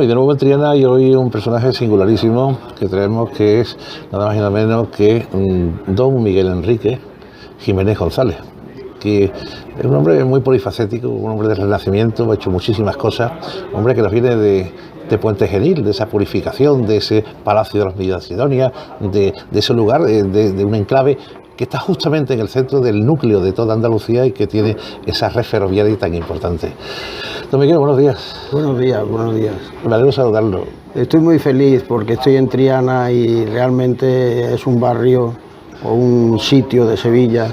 Bueno, y de nuevo en Triana y hoy un personaje singularísimo que traemos, que es nada más y nada menos que don Miguel Enrique Jiménez González, que es un hombre muy polifacético, un hombre del Renacimiento, ha hecho muchísimas cosas, un hombre que nos viene de Puente Genil, de esa purificación, de ese Palacio de los Millones, de ese lugar, de un enclave que está justamente en el centro del núcleo de toda Andalucía y que tiene esa red ferroviaria tan importante. Don Miguel, buenos días. Buenos días, buenos días. Me alegro saludarlo. Estoy muy feliz porque estoy en Triana y realmente es un barrio o un sitio de Sevilla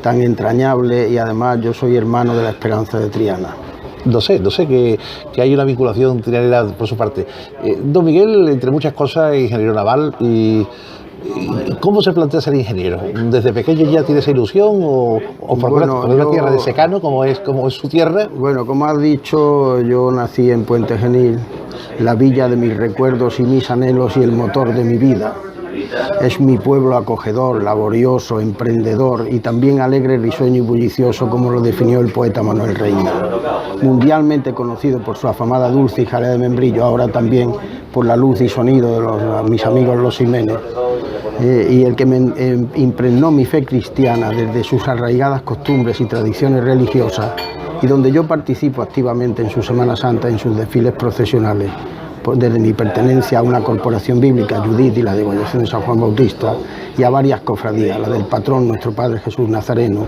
tan entrañable, y además yo soy hermano de la Esperanza de Triana. No sé que hay una vinculación trianera por su parte. Don Miguel, entre muchas cosas, es ingeniero naval y ¿cómo se plantea ser ingeniero? ¿Desde pequeño ya tiene esa ilusión o por una tierra de secano, como es su tierra? Bueno, como has dicho, yo nací en Puente Genil, la villa de mis recuerdos y mis anhelos y el motor de mi vida. Es mi pueblo acogedor, laborioso, emprendedor y también alegre, risueño y bullicioso, como lo definió el poeta Manuel Reina. Mundialmente conocido por su afamada dulce y jalea de membrillo, ahora también por la luz y sonido de mis amigos los Jiménez, y el que me impregnó mi fe cristiana desde sus arraigadas costumbres y tradiciones religiosas, y donde yo participo activamente en su Semana Santa, en sus desfiles procesionales, desde mi pertenencia a una corporación bíblica, Judith y la degollación de San Juan Bautista, y a varias cofradías, la del patrón nuestro Padre Jesús Nazareno,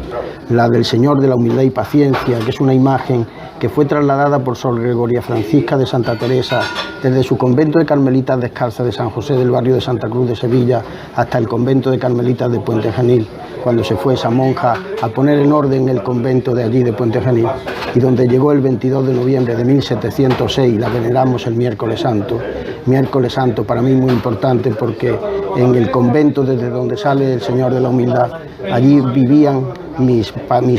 la del Señor de la Humildad y Paciencia, que es una imagen que fue trasladada por Sor Gregoria Francisca de Santa Teresa desde su convento de Carmelitas Descalzas de San José del barrio de Santa Cruz de Sevilla hasta el convento de Carmelitas de Puente Genil, cuando se fue esa monja a poner en orden el convento de allí de Puente Genil, y donde llegó el 22 de noviembre de 1706, la veneramos el miércoles santo para mí muy importante, porque en el convento desde donde sale el Señor de la Humildad, allí vivían mis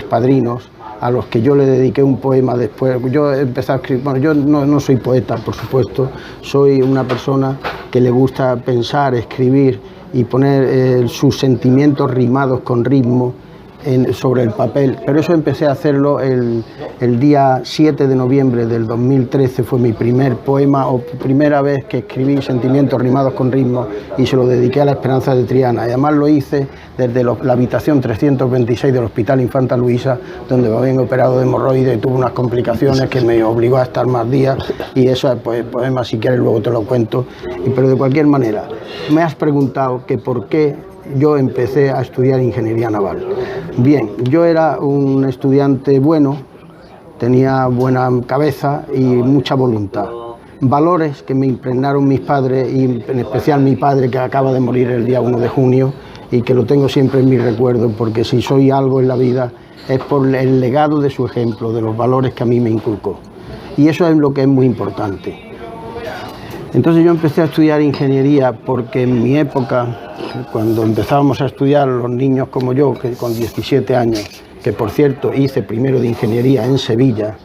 padrinos, a los que yo le dediqué un poema después. Yo empecé a escribir, bueno, yo no soy poeta, por supuesto, soy una persona que le gusta pensar, escribir y poner sus sentimientos rimados con ritmo sobre el papel, pero eso empecé a hacerlo el día 7 de noviembre del 2013, fue mi primer poema o primera vez que escribí sentimientos rimados con ritmo, y se lo dediqué a la Esperanza de Triana, y además lo hice desde la habitación 326 del Hospital Infanta Luisa, donde me habían operado de hemorroides y tuve unas complicaciones que me obligó a estar más días, y eso, pues, poema, si quieres luego te lo cuento, pero de cualquier manera, me has preguntado que por qué yo empecé a estudiar ingeniería naval. Bien, yo era un estudiante bueno, tenía buena cabeza y mucha voluntad. Valores que me impregnaron mis padres, y en especial mi padre, que acaba de morir el día 1 de junio, y que lo tengo siempre en mi recuerdo, porque si soy algo en la vida es por el legado de su ejemplo, de los valores que a mí me inculcó. Y eso es lo que es muy importante. Entonces yo empecé a estudiar ingeniería porque en mi época, cuando empezábamos a estudiar los niños como yo, que con 17 años, que por cierto hice primero de ingeniería en Sevilla,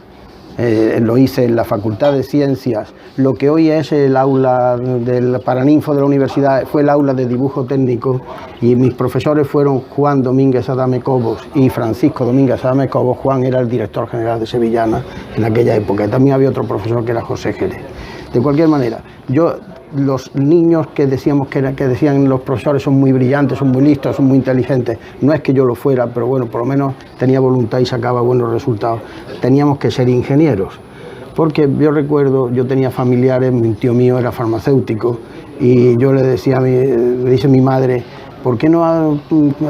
lo hice en la Facultad de Ciencias, lo que hoy es el aula del Paraninfo de la universidad, fue el aula de dibujo técnico, y mis profesores fueron Juan Domínguez Adame Cobos y Francisco Domínguez Adame Cobos. Juan era el director general de Sevillana en aquella época, y también había otro profesor que era José Jerez. De cualquier manera, los niños que decían los profesores son muy brillantes, son muy listos, son muy inteligentes, no es que yo lo fuera, pero bueno, por lo menos tenía voluntad y sacaba buenos resultados. Teníamos que ser ingenieros, porque yo recuerdo, yo tenía familiares, mi tío mío era farmacéutico, y yo le decía, me dice mi madre, ¿por qué no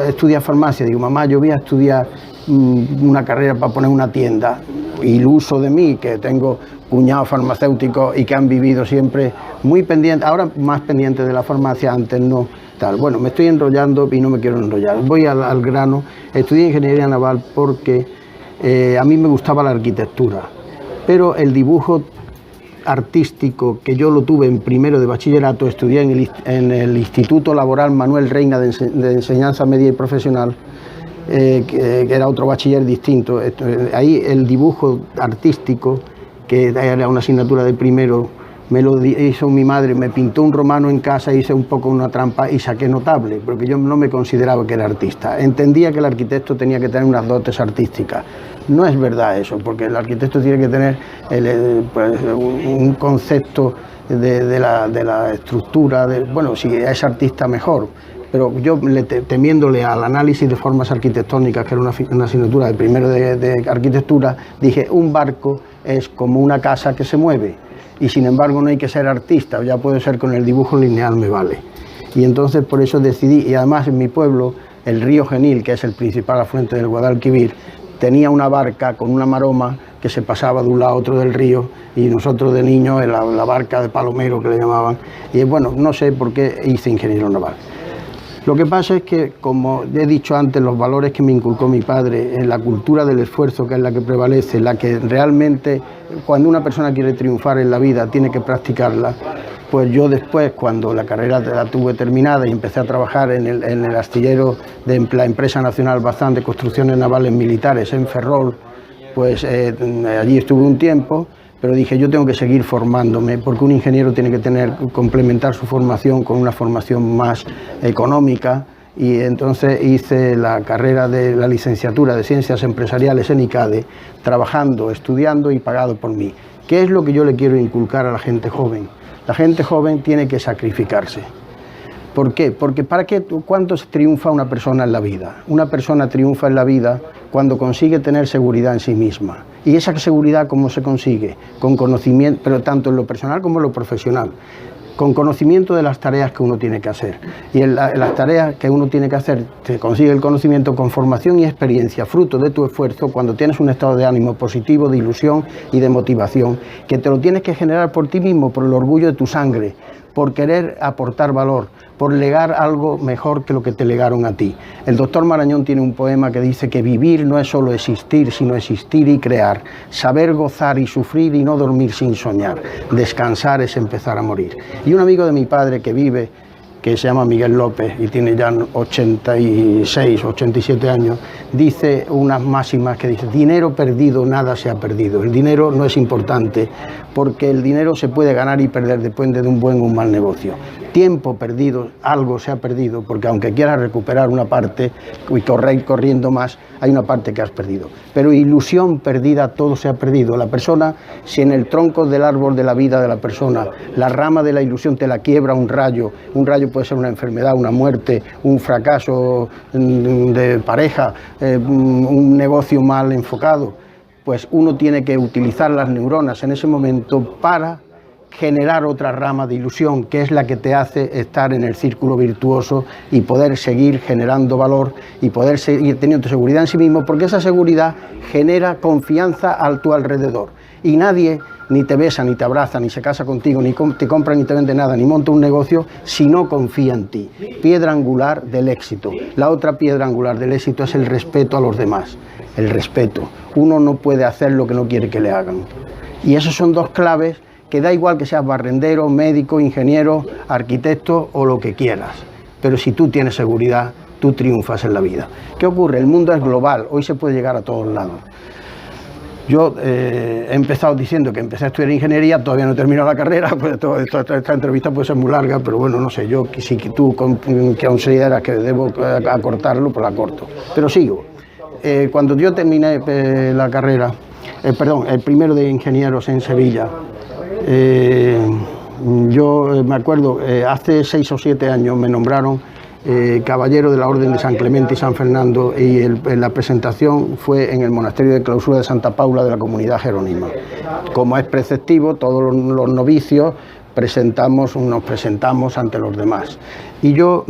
estudias farmacia? Digo, mamá, yo voy a estudiar una carrera para poner una tienda, iluso de mí, que tengo cuñados farmacéuticos y que han vivido siempre muy pendientes, ahora más pendientes de la farmacia, antes no, tal. Bueno, me estoy enrollando y no me quiero enrollar, voy al grano. Estudié ingeniería naval porque a mí me gustaba la arquitectura, pero el dibujo artístico, que yo lo tuve en primero de bachillerato, estudié en el Instituto Laboral Manuel Reina de Enseñanza Media y Profesional, que era otro bachiller distinto. Ahí el dibujo artístico, que era una asignatura de primero, me lo hizo mi madre, me pintó un romano en casa, hice un poco una trampa y saqué notable, porque yo no me consideraba que era artista. Entendía que el arquitecto tenía que tener unas dotes artísticas, No es verdad eso, porque el arquitecto tiene que tener pues, un concepto de la estructura, bueno, si es artista mejor, pero yo temiéndole al análisis de formas arquitectónicas, que era una asignatura de primero de arquitectura, dije, un barco es como una casa que se mueve, y sin embargo no hay que ser artista, ya puede ser con el dibujo lineal, me vale. Y entonces por eso decidí, y además en mi pueblo, el río Genil, que es el principal afluente del Guadalquivir, tenía una barca con una maroma que se pasaba de un lado a otro del río, y nosotros de niños, la barca de palomero que le llamaban, y bueno, no sé por qué hice ingeniero naval. Lo que pasa es que, como he dicho antes, los valores que me inculcó mi padre, en la cultura del esfuerzo, que es la que prevalece, la que realmente, cuando una persona quiere triunfar en la vida, tiene que practicarla, pues yo después, cuando la carrera la tuve terminada y empecé a trabajar en el astillero de la Empresa Nacional Bazán de Construcciones Navales Militares en Ferrol, pues allí estuve un tiempo, pero dije, yo tengo que seguir formándome, porque un ingeniero tiene que complementar su formación con una formación más económica, y entonces hice la carrera de la licenciatura de Ciencias Empresariales en ICADE, trabajando, estudiando y pagado por mí. ¿Qué es lo que yo le quiero inculcar a la gente joven? La gente joven tiene que sacrificarse. ¿Por qué? Porque ¿cuánto triunfa una persona en la vida? Una persona triunfa en la vida cuando consigue tener seguridad en sí misma. ¿Y esa seguridad cómo se consigue? Con conocimiento, pero tanto en lo personal como en lo profesional. Con conocimiento de las tareas que uno tiene que hacer. Y en las tareas que uno tiene que hacer, se consigue el conocimiento con formación y experiencia, fruto de tu esfuerzo, cuando tienes un estado de ánimo positivo, de ilusión y de motivación, que te lo tienes que generar por ti mismo, por el orgullo de tu sangre, por querer aportar valor, por legar algo mejor que lo que te legaron a ti. El doctor Marañón tiene un poema que dice que vivir no es solo existir, sino existir y crear, saber gozar y sufrir y no dormir sin soñar, descansar es empezar a morir. Y un amigo de mi padre que vive, que se llama Miguel López y tiene ya 86, 87 años, dice unas máximas que dice, dinero perdido, nada se ha perdido. El dinero no es importante, porque el dinero se puede ganar y perder, depende de un buen o un mal negocio. Tiempo perdido, algo se ha perdido, porque aunque quieras recuperar una parte y corriendo más, hay una parte que has perdido. Pero ilusión perdida, todo se ha perdido. La persona, si en el tronco del árbol de la vida de la persona, la rama de la ilusión te la quiebra un rayo puede ser una enfermedad, una muerte, un fracaso de pareja, un negocio mal enfocado, pues uno tiene que utilizar las neuronas en ese momento para generar otra rama de ilusión, que es la que te hace estar en el círculo virtuoso y poder seguir generando valor y poder seguir teniendo seguridad en sí mismo, porque esa seguridad genera confianza a tu alrededor. Y nadie ni te besa, ni te abraza, ni se casa contigo, ni te compra, ni te vende nada, ni monta un negocio si no confía en ti. Piedra angular del éxito. La otra piedra angular del éxito es el respeto a los demás. El respeto. Uno no puede hacer lo que no quiere que le hagan. Y esas son dos claves que da igual que seas barrendero, médico, ingeniero, arquitecto o lo que quieras. Pero si tú tienes seguridad, tú triunfas en la vida. ¿Qué ocurre? El mundo es global. Hoy se puede llegar a todos lados. Yo he empezado diciendo que empecé a estudiar ingeniería, todavía no he terminado la carrera, pues esta entrevista puede ser muy larga, pero bueno, no sé, yo si tú consideras que debo acortarlo, pues la corto. Pero sigo. Cuando yo terminé la carrera, el primero de ingenieros en Sevilla, yo me acuerdo, hace 6 o 7 años me nombraron caballero de la Orden de San Clemente y San Fernando, y la presentación fue en el monasterio de clausura de Santa Paula de la comunidad jerónima. Como es preceptivo, todos los novicios nos presentamos ante los demás. Y yo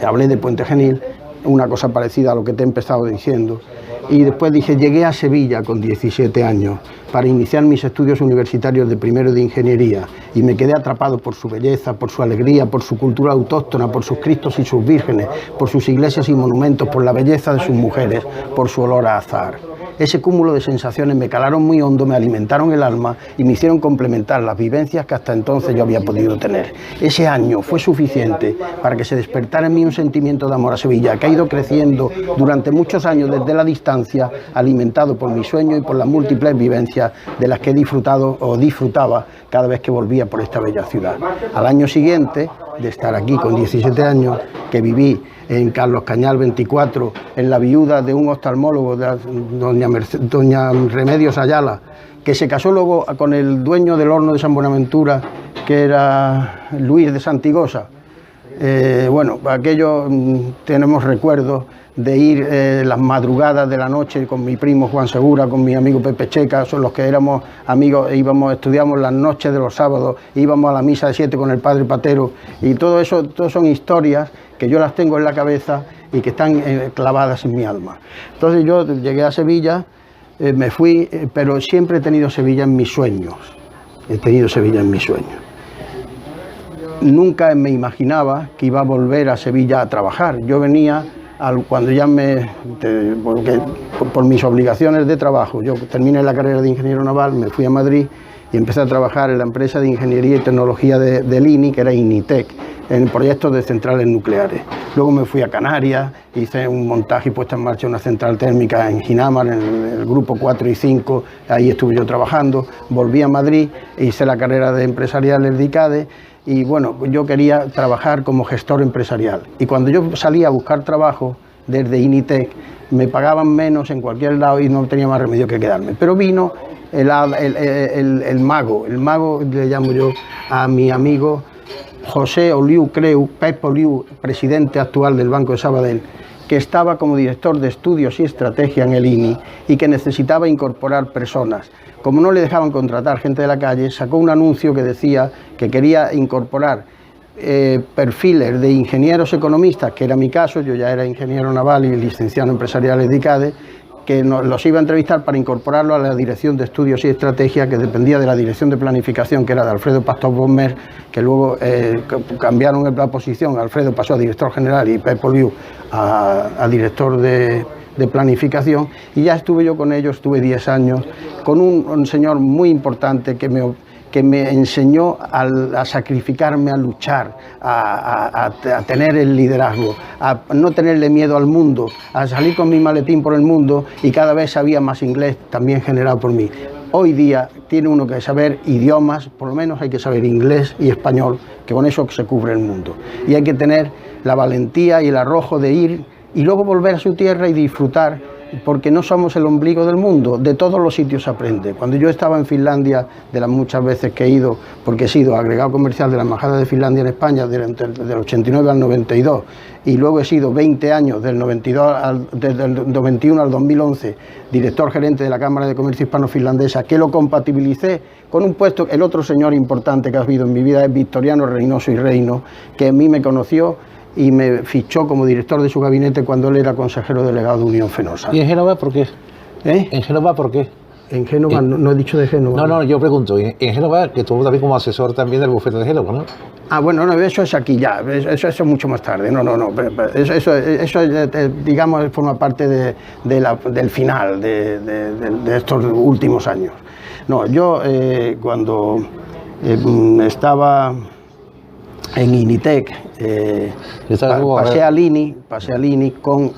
hablé de Puente Genil, una cosa parecida a lo que te he empezado diciendo, y después dije, llegué a Sevilla con 17 años para iniciar mis estudios universitarios de primero de ingeniería, y me quedé atrapado por su belleza, por su alegría, por su cultura autóctona, por sus cristos y sus vírgenes, por sus iglesias y monumentos, por la belleza de sus mujeres, por su olor a azahar. Ese cúmulo de sensaciones me calaron muy hondo, me alimentaron el alma y me hicieron complementar las vivencias que hasta entonces yo había podido tener. Ese año fue suficiente para que se despertara en mí un sentimiento de amor a Sevilla, que ha ido creciendo durante muchos años desde la distancia, alimentado por mi sueño y por las múltiples vivencias de las que he disfrutado o disfrutaba cada vez que volvía por esta bella ciudad. Al año siguiente, de estar aquí con 17 años, que viví en Carlos Cañal 24, en la viuda de un oftalmólogo, de doña Remedios Ayala, que se casó luego con el dueño del horno de San Buenaventura, que era Luis de Santigosa. Bueno, aquello tenemos recuerdos de ir las madrugadas de la noche con mi primo Juan Segura, con mi amigo Pepe Checa, son los que éramos amigos, estudiamos las noches de los sábados, íbamos a la misa de 7 con el padre Patero, y todo eso, son historias que yo las tengo en la cabeza y que están clavadas en mi alma. Entonces yo llegué a Sevilla, me fui, pero siempre he tenido Sevilla en mis sueños, Nunca me imaginaba que iba a volver a Sevilla a trabajar. Yo venía, cuando ya por mis obligaciones de trabajo, yo terminé la carrera de ingeniero naval, me fui a Madrid y empecé a trabajar en la empresa de ingeniería y tecnología del INI, que era INITEC, en proyectos de centrales nucleares. Luego me fui a Canarias, hice un montaje y puesta en marcha de una central térmica en Ginamar, en el grupo 4 y 5, ahí estuve yo trabajando. Volví a Madrid, hice la carrera de empresariales de ICADE, y bueno, yo quería trabajar como gestor empresarial. Y cuando yo salía a buscar trabajo desde INITEC, me pagaban menos en cualquier lado y no tenía más remedio que quedarme. Pero vino el mago le llamo yo a mi amigo José Oliu Creu, Pep Oliu, presidente actual del Banco de Sabadell, que estaba como director de estudios y estrategia en el INI y que necesitaba incorporar personas. Como no le dejaban contratar gente de la calle, sacó un anuncio que decía que quería incorporar perfiles de ingenieros economistas, que era mi caso, yo ya era ingeniero naval y licenciado en empresariales de ICADE, que los iba a entrevistar para incorporarlo a la Dirección de Estudios y Estrategia, que dependía de la Dirección de Planificación, que era de Alfredo Pastor Bommer, que luego cambiaron la posición, Alfredo pasó a director general y Pep Oliu a director de planificación, y ya estuve yo con ellos, estuve 10 años, con un señor muy importante que me enseñó a sacrificarme, a luchar, a tener el liderazgo, a no tenerle miedo al mundo, a salir con mi maletín por el mundo, y cada vez sabía más inglés, también generado por mí. Hoy día tiene uno que saber idiomas, por lo menos hay que saber inglés y español, que con eso se cubre el mundo. Y hay que tener la valentía y el arrojo de ir y luego volver a su tierra y disfrutar, porque no somos el ombligo del mundo, de todos los sitios se aprende. Cuando yo estaba en Finlandia, de las muchas veces que he ido, porque he sido agregado comercial de la Embajada de Finlandia en España del 89 al 92, y luego he sido 20 años, del 91 al 2011, director gerente de la Cámara de Comercio Hispano-Finlandesa, que lo compatibilicé con un puesto. El otro señor importante que ha habido en mi vida es Victoriano Reynoso y Reino, que a mí me conoció y me fichó como director de su gabinete cuando él era consejero delegado de Unión Fenosa. ¿Y en Génova por qué? ¿En Génova por qué? En Génova, no he dicho de Génova. No, yo pregunto, en Génova, que estuvo también como asesor también del bufete de Génova, ¿no? Ah, bueno, no, eso es aquí ya, eso es mucho más tarde, no, eso digamos, forma parte del final de estos últimos años. No, yo cuando estaba en INITEC, pasé al INI con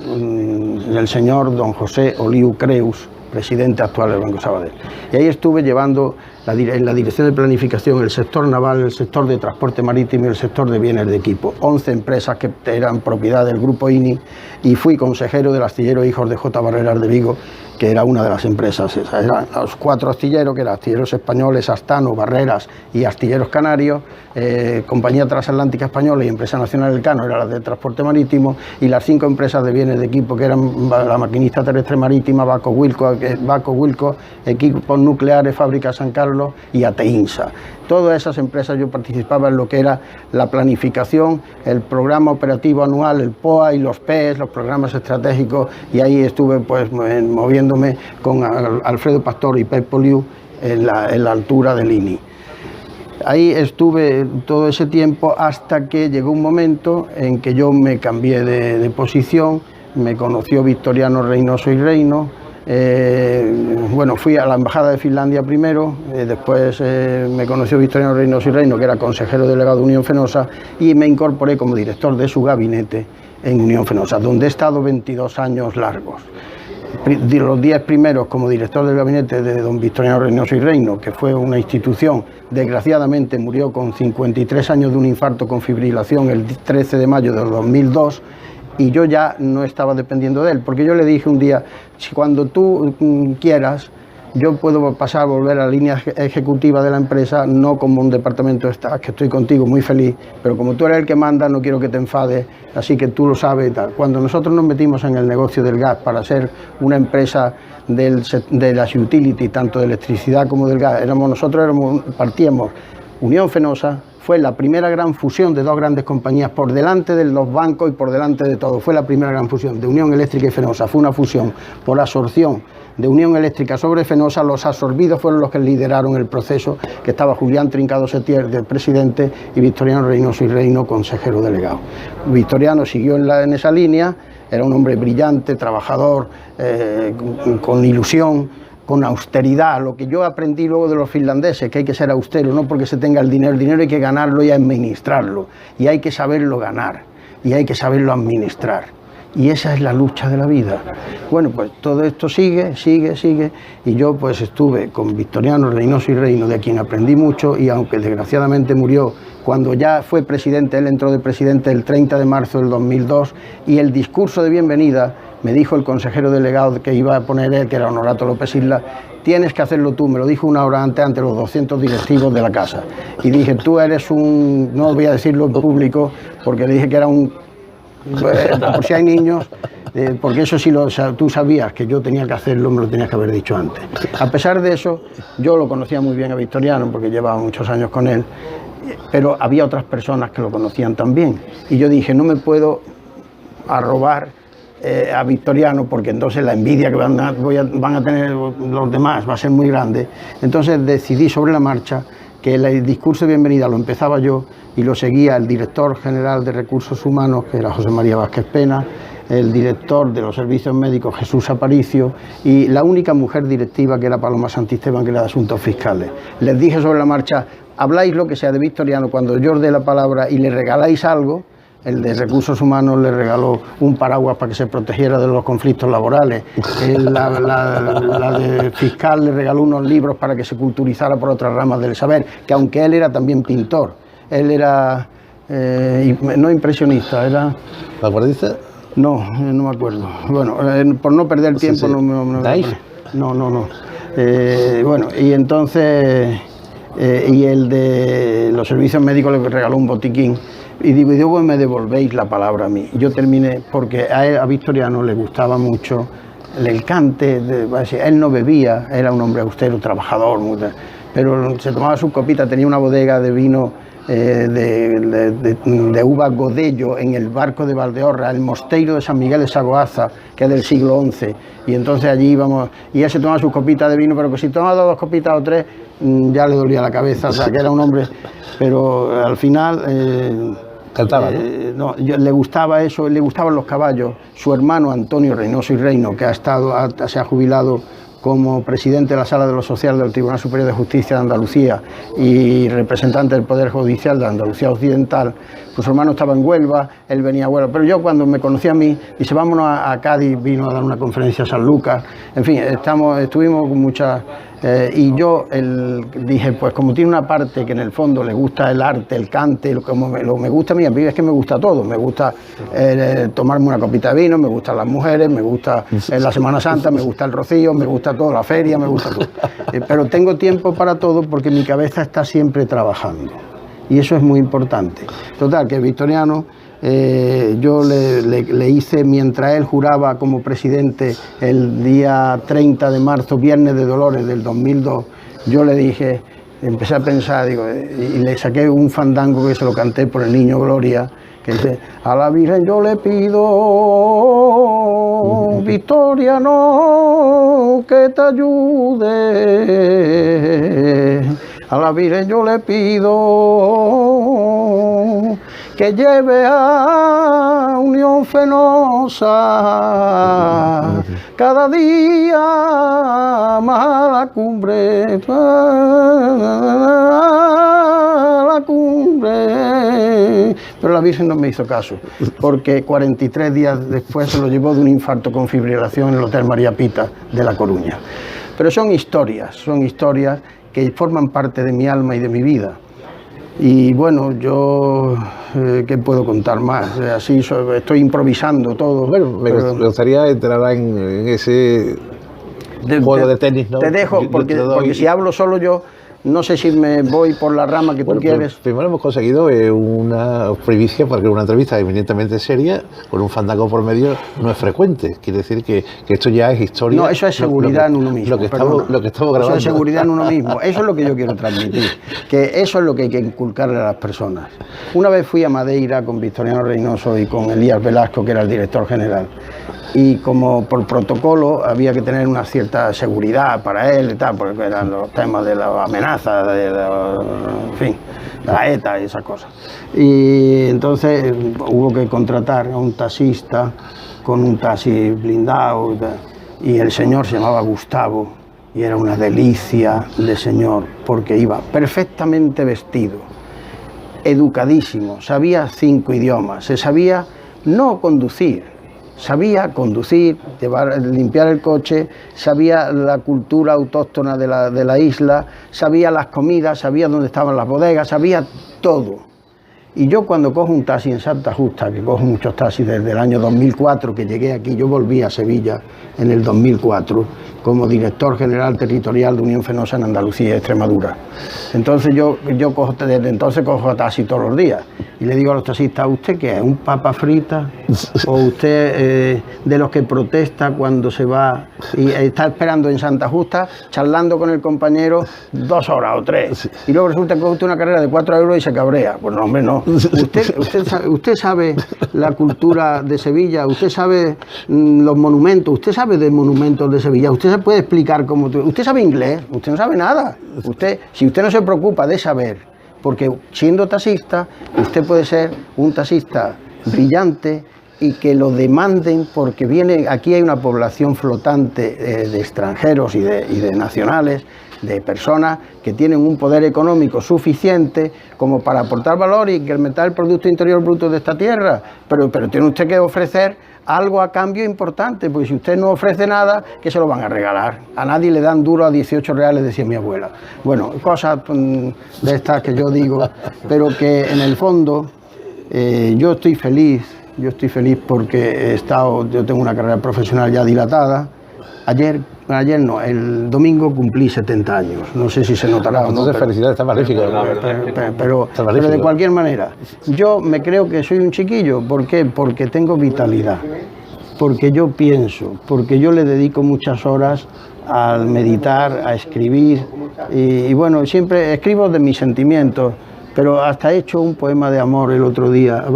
el señor don José Oliu Creus, presidente actual del Banco Sabadell. Y ahí estuve llevando en la dirección de planificación el sector naval, el sector de transporte marítimo y el sector de bienes de equipo. 11 empresas que eran propiedad del grupo INI, y fui consejero del astillero Hijos de J. Barreras de Vigo, que era una de las empresas. Eran los 4 astilleros, que eran astilleros españoles, Astano, Barreras y astilleros canarios, Compañía Transatlántica Española y Empresa Nacional Elcano, era la de transporte marítimo, y las 5 empresas de bienes de equipo, que eran la Maquinista Terrestre Marítima, Baco Wilco, Equipos Nucleares, Fábrica San Carlos y ATEINSA. Todas esas empresas yo participaba en lo que era la planificación, el programa operativo anual, el POA y los PES, los programas estratégicos, y ahí estuve pues moviéndome con Alfredo Pastor y Pep Oliu en la altura del INI. Ahí estuve todo ese tiempo hasta que llegó un momento en que yo me cambié de posición, me conoció Victoriano Reynoso y Reino. Bueno, fui a la Embajada de Finlandia primero, después me conoció Victoriano Reynoso y Reino, que era consejero delegado de Unión Fenosa, y me incorporé como director de su gabinete en Unión Fenosa, donde he estado 22 años largos. los 10 primeros como director del gabinete de don Victoriano Reynoso y Reino, que fue una institución, desgraciadamente murió con 53 años de un infarto con fibrilación el 13 de mayo del 2002, y yo ya no estaba dependiendo de él, porque yo le dije un día, si cuando tú quieras, yo puedo pasar a volver a la línea ejecutiva de la empresa, no como un departamento de staff, que estoy contigo muy feliz, pero como tú eres el que manda, no quiero que te enfades, así que tú lo sabes y tal. Cuando nosotros nos metimos en el negocio del gas para ser una empresa de las utilities, tanto de electricidad como del gas, partíamos Unión Fenosa. Fue la primera gran fusión de dos grandes compañías por delante de los bancos y por delante de todo. Fue la primera gran fusión de Unión Eléctrica y Fenosa. Fue una fusión por absorción de Unión Eléctrica sobre Fenosa. Los absorbidos fueron los que lideraron el proceso, que estaba Julián Trincado Setier de presidente y Victoriano Reynoso y Reino consejero delegado. Victoriano siguió en esa línea, era un hombre brillante, trabajador, con ilusión, con austeridad, lo que yo aprendí luego de los finlandeses, que hay que ser austero, no porque se tenga el dinero hay que ganarlo y administrarlo, y hay que saberlo ganar, y hay que saberlo administrar, y esa es la lucha de la vida. Bueno, pues todo esto sigue, y yo pues estuve con Victoriano Reynoso y Reino, de quien aprendí mucho, y aunque desgraciadamente murió cuando ya fue presidente, él entró de presidente el 30 de marzo del 2002, y el discurso de bienvenida, me dijo el consejero delegado que iba a poner él, que era Honorato López Isla, tienes que hacerlo tú, me lo dijo una hora antes ante los 200 directivos de la casa. Y dije, tú eres no voy a decirlo en público, porque le dije que era por si hay niños, porque eso sí tú sabías que yo tenía que hacerlo, me lo tenías que haber dicho antes. A pesar de eso, yo lo conocía muy bien a Victoriano, porque llevaba muchos años con él, pero había otras personas que lo conocían también. Y yo dije, no me puedo arrobar a Victoriano, porque entonces la envidia que van a tener los demás va a ser muy grande. Entonces decidí sobre la marcha que el discurso de bienvenida lo empezaba yo y lo seguía el director general de Recursos Humanos, que era José María Vázquez Pena, el director de los servicios médicos, Jesús Aparicio, y la única mujer directiva, que era Paloma Santisteban, que era de Asuntos Fiscales. Les dije sobre la marcha, habláis lo que sea de Victoriano, cuando yo os dé la palabra y le regaláis algo. El de Recursos Humanos le regaló un paraguas para que se protegiera de los conflictos laborales. La de Fiscal le regaló unos libros para que se culturizara por otras ramas del saber, que aunque él era también pintor, él era no impresionista, era... ¿Vanguardista? No me acuerdo. Bueno, por no perder tiempo no. Bueno, y entonces... y el de los servicios médicos le regaló un botiquín. Y digo, pues me devolvéis la palabra a mí. Yo terminé, porque a Victoriano le gustaba mucho el cante, él no bebía, era un hombre austero, trabajador, pero se tomaba su copita, tenía una bodega de vino de uva Godello en el barco de Valdeorra, el mosteiro de San Miguel de Sagoaza, que es del siglo XI, y entonces allí íbamos, y él se tomaba sus copitas de vino, pero que si tomaba 2 copitas o 3, ya le dolía la cabeza, o sea, que era un hombre, pero al final... Cantaba, ¿no? Le gustaba eso, le gustaban los caballos. Su hermano Antonio Reynoso y Reino, que se ha jubilado como presidente de la Sala de lo Social del Tribunal Superior de Justicia de Andalucía y representante del Poder Judicial de Andalucía Occidental, pues su hermano estaba en Huelva, él venía a Huelva, pero yo cuando me conocí a mí, dice, vámonos a Cádiz, vino a dar una conferencia a San Lucas, en fin, estuvimos con muchas... y yo dije, pues como tiene una parte que en el fondo le gusta el arte, el cante, me gusta a mí es que me gusta todo, me gusta tomarme una copita de vino, me gustan las mujeres, me gusta la Semana Santa, me gusta el rocío, me gusta todo, la feria, me gusta todo. Pero tengo tiempo para todo porque mi cabeza está siempre trabajando y eso es muy importante. Total, que Victoriano... yo le hice, mientras él juraba como presidente el día 30 de marzo, Viernes de Dolores del 2002, yo le dije, empecé a pensar, digo, y le saqué un fandango que se lo canté por el Niño Gloria, que dice, a la Virgen yo le pido, Victoriano, que te ayude, a la Virgen yo le pido, que lleve a Unión Fenosa cada día más a la cumbre, Virgen, pero la Virgen no me hizo caso, porque 43 días después se lo llevó de un infarto con fibrilación en el Hotel María Pita de La Coruña. Pero son historias que forman parte de mi alma y de mi vida. Y bueno, yo, ¿qué puedo contar más? Así estoy improvisando todo. Bueno, me gustaría entrar en ese juego de tenis, ¿no? Te dejo, porque si hablo solo yo, no sé si me voy por la rama que tú quieres. Primero hemos conseguido una primicia, porque una entrevista eminentemente seria, con un fandango por medio, no es frecuente. Quiere decir que esto ya es historia. No, eso es seguridad en uno mismo. Lo que estamos grabando. Eso es seguridad en uno mismo. Eso es lo que yo quiero transmitir. Que eso es lo que hay que inculcarle a las personas. Una vez fui a Madeira con Victoriano Reynoso y con Elías Velasco, que era el director general. Y como por protocolo había que tener una cierta seguridad para él y tal, porque eran los temas de la amenaza, en fin, de la ETA y esas cosas. Y entonces hubo que contratar a un taxista con un taxi blindado y el señor se llamaba Gustavo y era una delicia de señor porque iba perfectamente vestido, educadísimo, sabía 5 idiomas, se sabía no conducir. Sabía conducir, limpiar el coche, sabía la cultura autóctona de la isla, sabía las comidas, sabía dónde estaban las bodegas, sabía todo. Y yo cuando cojo un taxi en Santa Justa, que cojo muchos taxis desde el año 2004, que llegué aquí, yo volví a Sevilla en el 2004, como director general territorial de Unión Fenosa en Andalucía y Extremadura. Entonces yo desde entonces cojo taxi todos los días y le digo a los taxistas, ¿usted qué es? ¿Un papa frita? ¿O usted de los que protesta cuando se va y está esperando en Santa Justa, charlando con el compañero 2 horas o 3? Y luego resulta que coge usted una carrera de 4 euros y se cabrea. Pues no, hombre, no. Usted sabe la cultura de Sevilla, usted sabe los monumentos, usted sabe de monumentos de Sevilla, usted se puede explicar cómo... Usted sabe inglés, usted no sabe nada. Si usted no se preocupa de saber, porque siendo taxista, usted puede ser un taxista brillante y que lo demanden porque aquí hay una población flotante de extranjeros y de nacionales, de personas que tienen un poder económico suficiente como para aportar valor y incrementar el Producto Interior Bruto de esta tierra, pero tiene usted que ofrecer algo a cambio importante, porque si usted no ofrece nada, ¿qué se lo van a regalar? A nadie le dan duro a 18 reales, decía mi abuela. Bueno, cosas de estas que yo digo, pero que en el fondo yo estoy feliz porque yo tengo una carrera profesional ya dilatada. El domingo cumplí 70 años, no sé si se notará o no. Entonces felicidades, está magnífico. Pero de cualquier manera, yo me creo que soy un chiquillo. ¿Por qué? Porque tengo vitalidad, porque yo pienso, porque yo le dedico muchas horas a meditar, a escribir, y bueno, siempre escribo de mis sentimientos. Pero hasta he hecho un poema de amor el otro día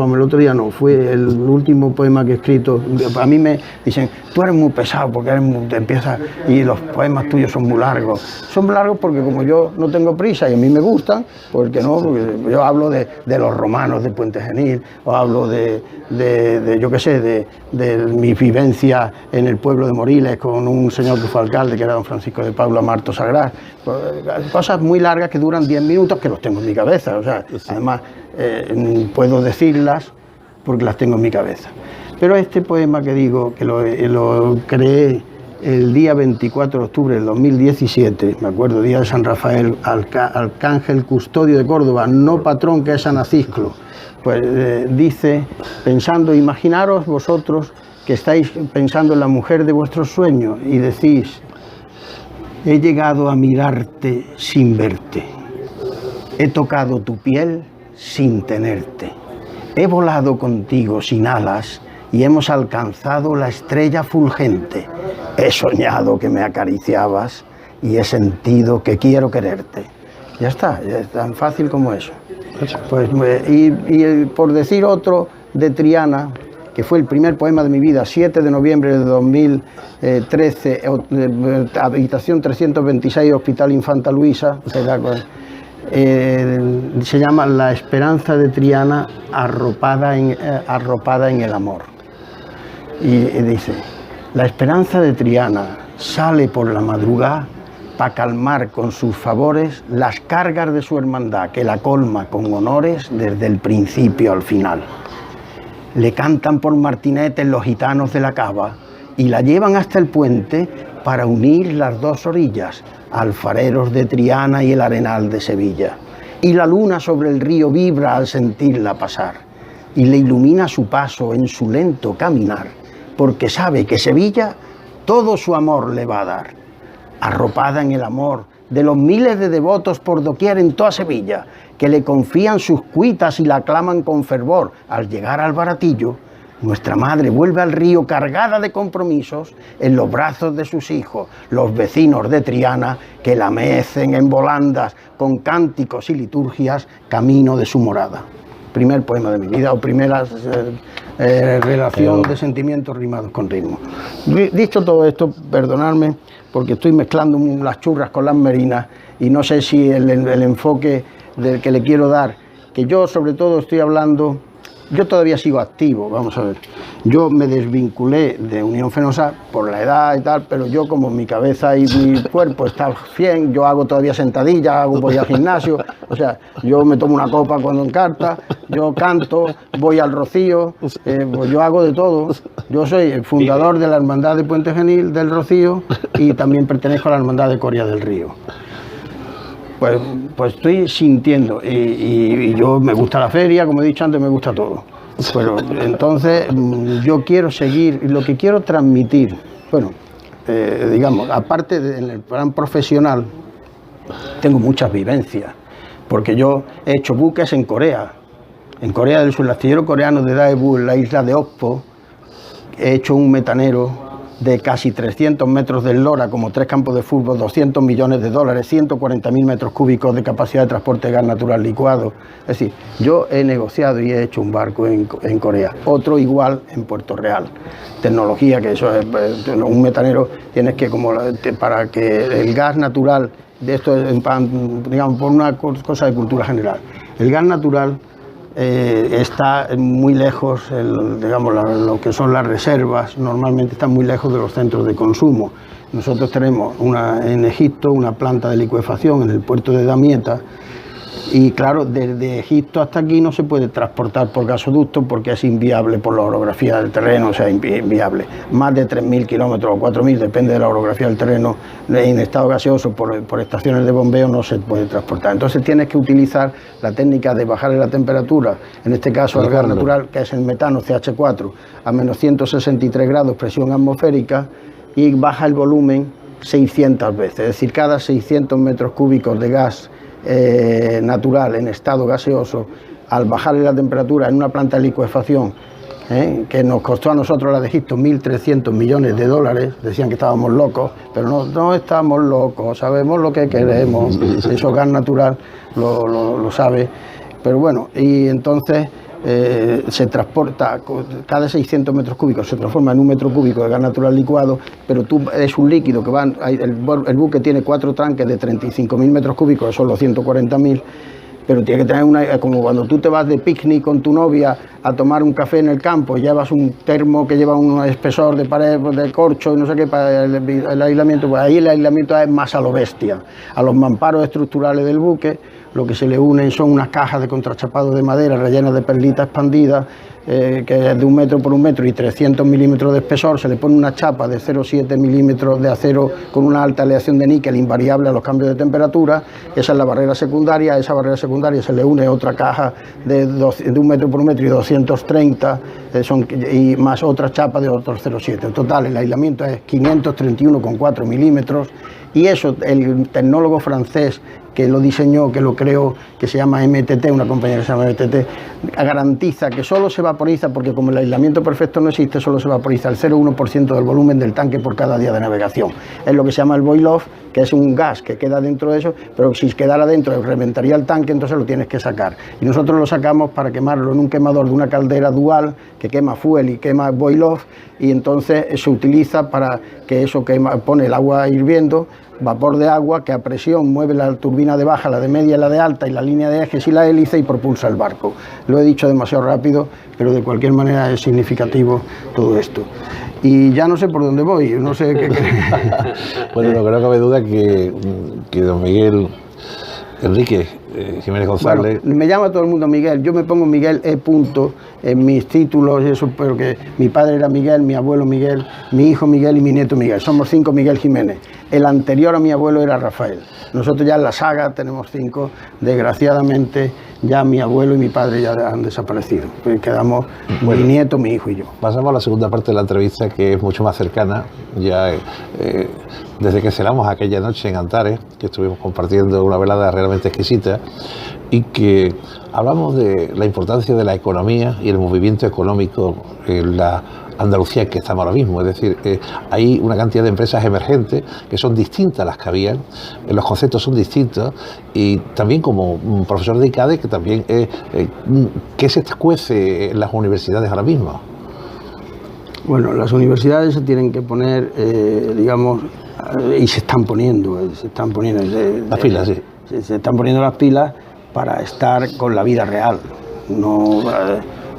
no, fue el último poema que he escrito. A mí me dicen, tú eres muy pesado porque empiezas y los poemas tuyos son muy largos. Son muy largos porque como yo no tengo prisa y a mí me gustan, porque yo hablo de los romanos de Puente Genil, o hablo de mi vivencia en el pueblo de Moriles con un señor que fue alcalde, que era don Francisco de Paula Marto Sagrás. Cosas muy largas que duran 10 minutos, que los tengo en mi cabeza. O sea, además puedo decirlas porque las tengo en mi cabeza. Pero este poema que digo, que lo creé el día 24 de octubre del 2017, me acuerdo, día de San Rafael, arcángel custodio de Córdoba, no patrón, que es San Aciclo, pues dice, imaginaros vosotros que estáis pensando en la mujer de vuestros sueños y decís, he llegado a mirarte sin verte. He tocado tu piel sin tenerte. He volado contigo sin alas y hemos alcanzado la estrella fulgente. He soñado que me acariciabas y he sentido que quiero quererte. Ya está, es tan fácil como eso. Pues, y por decir otro de Triana, que fue el primer poema de mi vida, 7 de noviembre de 2013, habitación 326, Hospital Infanta Luisa, se llama La esperanza de Triana arropada en el amor. Y dice, la esperanza de Triana sale por la madrugada para calmar con sus favores las cargas de su hermandad, que la colma con honores desde el principio al final. Le cantan por martinetes los gitanos de la cava y la llevan hasta el puente para unir las dos orillas, alfareros de Triana y el Arenal de Sevilla. Y la luna sobre el río vibra al sentirla pasar y le ilumina su paso en su lento caminar, porque sabe que Sevilla todo su amor le va a dar. Arropada en el amor de los miles de devotos por doquier en toda Sevilla, que le confían sus cuitas y la aclaman con fervor, al llegar al baratillo, nuestra madre vuelve al río cargada de compromisos en los brazos de sus hijos, los vecinos de Triana, que la mecen en volandas con cánticos y liturgias camino de su morada. Primer poema de mi vida, o primera relación de sentimientos rimados con ritmo. Dicho todo esto, perdonadme, porque estoy mezclando las churras con las merinas y no sé si el enfoque del que le quiero dar, que yo sobre todo estoy hablando. Yo todavía sigo activo, vamos a ver. Yo me desvinculé de Unión Fenosa por la edad y tal, pero yo, como mi cabeza y mi cuerpo está bien, yo hago todavía sentadillas, voy al gimnasio, o sea, yo me tomo una copa cuando encarta, yo canto, voy al Rocío, pues yo hago de todo. Yo soy el fundador de la Hermandad de Puente Genil del Rocío y también pertenezco a la Hermandad de Coria del Río. Pues estoy sintiendo, y yo me gusta la feria, como he dicho antes, me gusta todo. Pero entonces yo quiero seguir, y lo que quiero transmitir, bueno, digamos, aparte en el plan profesional, tengo muchas vivencias, porque yo he hecho buques en Corea del Sur, el astillero coreano de Daebu, en la isla de Okpo, he hecho un metanero de casi 300 metros de eslora, como 3 campos de fútbol, 200 millones de dólares, 140.000 metros cúbicos de capacidad de transporte de gas natural licuado. Es decir, yo he negociado y he hecho un barco en Corea, otro igual en Puerto Real. Tecnología, que eso es, un metanero tienes que, para que el gas natural, de esto es, digamos, por una cosa de cultura general, el gas natural está muy lejos, digamos, lo que son las reservas, normalmente están muy lejos de los centros de consumo. Nosotros tenemos en Egipto una planta de licuefacción en el puerto de Damieta y claro, desde Egipto hasta aquí no se puede transportar por gasoducto porque es inviable por la orografía del terreno, o sea, inviable. Más de 3.000 kilómetros o 4.000, depende de la orografía del terreno, en estado gaseoso por estaciones de bombeo no se puede transportar. Entonces tienes que utilizar la técnica de bajarle la temperatura, en este caso al gas natural, que es el metano CH4, a menos 163 grados presión atmosférica y baja el volumen 600 veces, es decir, cada 600 metros cúbicos de gas natural en estado gaseoso, al bajarle la temperatura en una planta de licuefacción que nos costó a nosotros, la de Egipto, 1.300 millones de dólares, decían que estábamos locos, pero no estamos locos, sabemos lo que queremos, eso gas natural lo sabe, pero bueno, y entonces se transporta, cada 600 metros cúbicos se transforma en 1 metro cúbico de gas natural licuado, pero es un líquido que el buque tiene 4 tanques de 35.000 metros cúbicos, que son los 140.000, pero tiene que tener como cuando tú te vas de picnic con tu novia a tomar un café en el campo, llevas un termo que lleva un espesor de pared, de corcho y no sé qué para el aislamiento, pues ahí el aislamiento es más a lo bestia. A los mamparos estructurales del buque lo que se le unen son unas cajas de contrachapado de madera rellenas de perlita expandida, que es de 1 metro por 1 metro y 300 milímetros de espesor, se le pone una chapa de 0,7 milímetros de acero con una alta aleación de níquel invariable a los cambios de temperatura, esa es la barrera secundaria, a esa barrera secundaria se le une otra caja de 1 metro por 1 metro y 230, y más otra chapa de otros 0,7. En total el aislamiento es 531,4 milímetros y eso el tecnólogo francés que lo diseñó, que lo creó, que se llama MTT, una compañía que se llama MTT, garantiza que solo se vaporiza, porque como el aislamiento perfecto no existe, solo se vaporiza el 0,1% del volumen del tanque por cada día de navegación. Es lo que se llama el boil-off, que es un gas que queda dentro de eso, pero si quedara dentro reventaría el tanque, entonces lo tienes que sacar. Y nosotros lo sacamos para quemarlo en un quemador de una caldera dual, que quema fuel y quema boil-off, y entonces se utiliza para que eso pone el agua hirviendo, vapor de agua que a presión mueve la turbina turbina de baja, la de media, la de alta y la línea de ejes y la hélice y propulsa el barco. Lo he dicho demasiado rápido, pero de cualquier manera es significativo todo esto. Y ya no sé por dónde voy, no sé qué... Bueno, no creo que cabe duda que don Miguel Enrique Jiménez González... Bueno, me llama todo el mundo Miguel, yo me pongo Miguel E. en mis títulos, eso, porque mi padre era Miguel, mi abuelo Miguel, mi hijo Miguel y mi nieto Miguel. Somos 5 Miguel Jiménez. El anterior a mi abuelo era Rafael. Nosotros ya en la saga tenemos 5. Desgraciadamente ya mi abuelo y mi padre ya han desaparecido. Pues quedamos mi nieto, mi hijo y yo. Pasamos a la segunda parte de la entrevista, que es mucho más cercana. Ya desde que cenamos aquella noche en Antares, que estuvimos compartiendo una velada realmente exquisita, y que hablamos de la importancia de la economía y el movimiento económico en la Andalucía en que estamos ahora mismo. Es decir, hay una cantidad de empresas emergentes que son distintas a las que habían, los conceptos son distintos, y también como profesor de ICADE, que también ¿qué se cuece en las universidades ahora mismo? Bueno, las universidades se tienen que poner, digamos, y se están poniendo Las pilas, sí. Se están poniendo las pilas para estar con la vida real. No,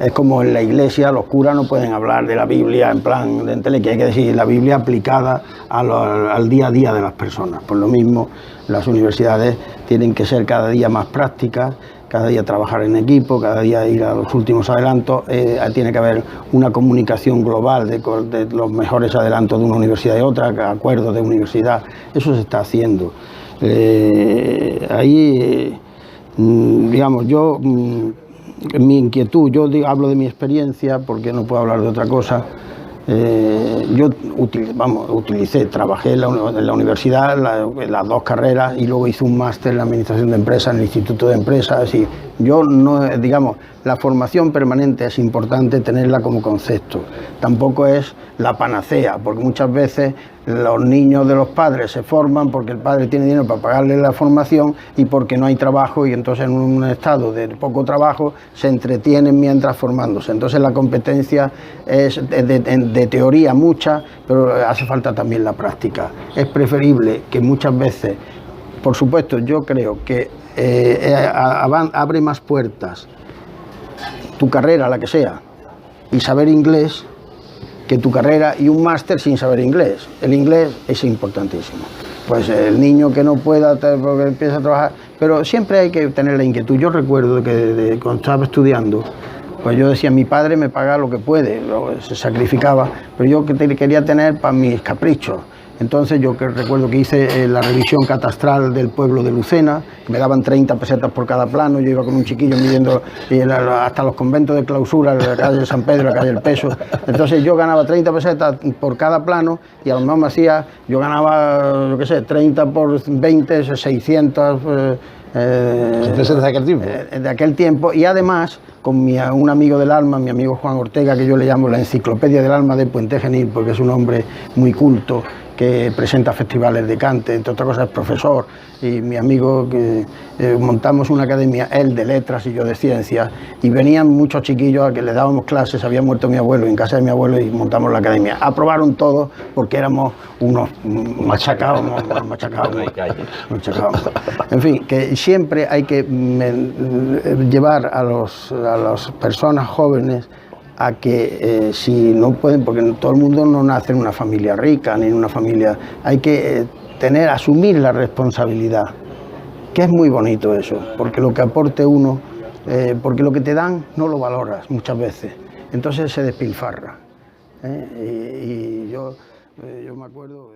es como en la iglesia, los curas no pueden hablar de la Biblia en plan de entelequia, hay que decir la Biblia aplicada al día a día de las personas. Por lo mismo, las universidades tienen que ser cada día más prácticas, cada día trabajar en equipo, cada día ir a los últimos adelantos. Tiene que haber una comunicación global de los mejores adelantos de una universidad y otra, acuerdos de universidad. Eso se está haciendo. Digamos, yo, mi inquietud, yo hablo de mi experiencia porque no puedo hablar de otra cosa. Yo trabajé en la universidad, las 2 carreras, y luego hice un máster en Administración de Empresas en el Instituto de Empresas. Y yo no, digamos, la formación permanente es importante tenerla como concepto. Tampoco es la panacea, porque muchas veces los niños de los padres se forman porque el padre tiene dinero para pagarle la formación y porque no hay trabajo, y entonces en un estado de poco trabajo se entretienen mientras formándose. Entonces la competencia es de teoría mucha, pero hace falta también la práctica. Es preferible que muchas veces, por supuesto, yo creo que abre más puertas tu carrera, la que sea, y saber inglés, que tu carrera y un máster sin saber inglés. El inglés es importantísimo. Pues el niño que no pueda, porque empieza a trabajar, pero siempre hay que tener la inquietud. Yo recuerdo que cuando estaba estudiando, pues yo decía, mi padre me paga lo que puede, se sacrificaba, pero yo quería tener para mis caprichos. Entonces yo recuerdo que hice la revisión catastral del pueblo de Lucena, que me daban 30 pesetas por cada plano. Yo iba con un chiquillo midiendo hasta los conventos de clausura, la calle de San Pedro, la calle del Peso. Entonces yo ganaba 30 pesetas por cada plano, y a lo mejor yo ganaba, yo qué sé, 30 por 20, 600... ¿Pesetas de aquel tiempo? De aquel tiempo, y además con un amigo del alma, mi amigo Juan Ortega, que yo le llamo la enciclopedia del alma de Puente Genil, porque es un hombre muy culto, que presenta festivales de cante, entre otras cosas es profesor, y mi amigo, que montamos una academia, él de letras y yo de ciencias, y venían muchos chiquillos a que les dábamos clases. Había muerto mi abuelo, en casa de mi abuelo, y montamos la academia. Aprobaron todos porque éramos unos machacados. En fin, que siempre hay que llevar a las personas jóvenes a que si no pueden, porque todo el mundo no nace en una familia rica ni en una familia, hay que asumir la responsabilidad, que es muy bonito eso, porque lo que aporte uno, porque lo que te dan no lo valoras muchas veces, entonces se despilfarra. Y yo me acuerdo...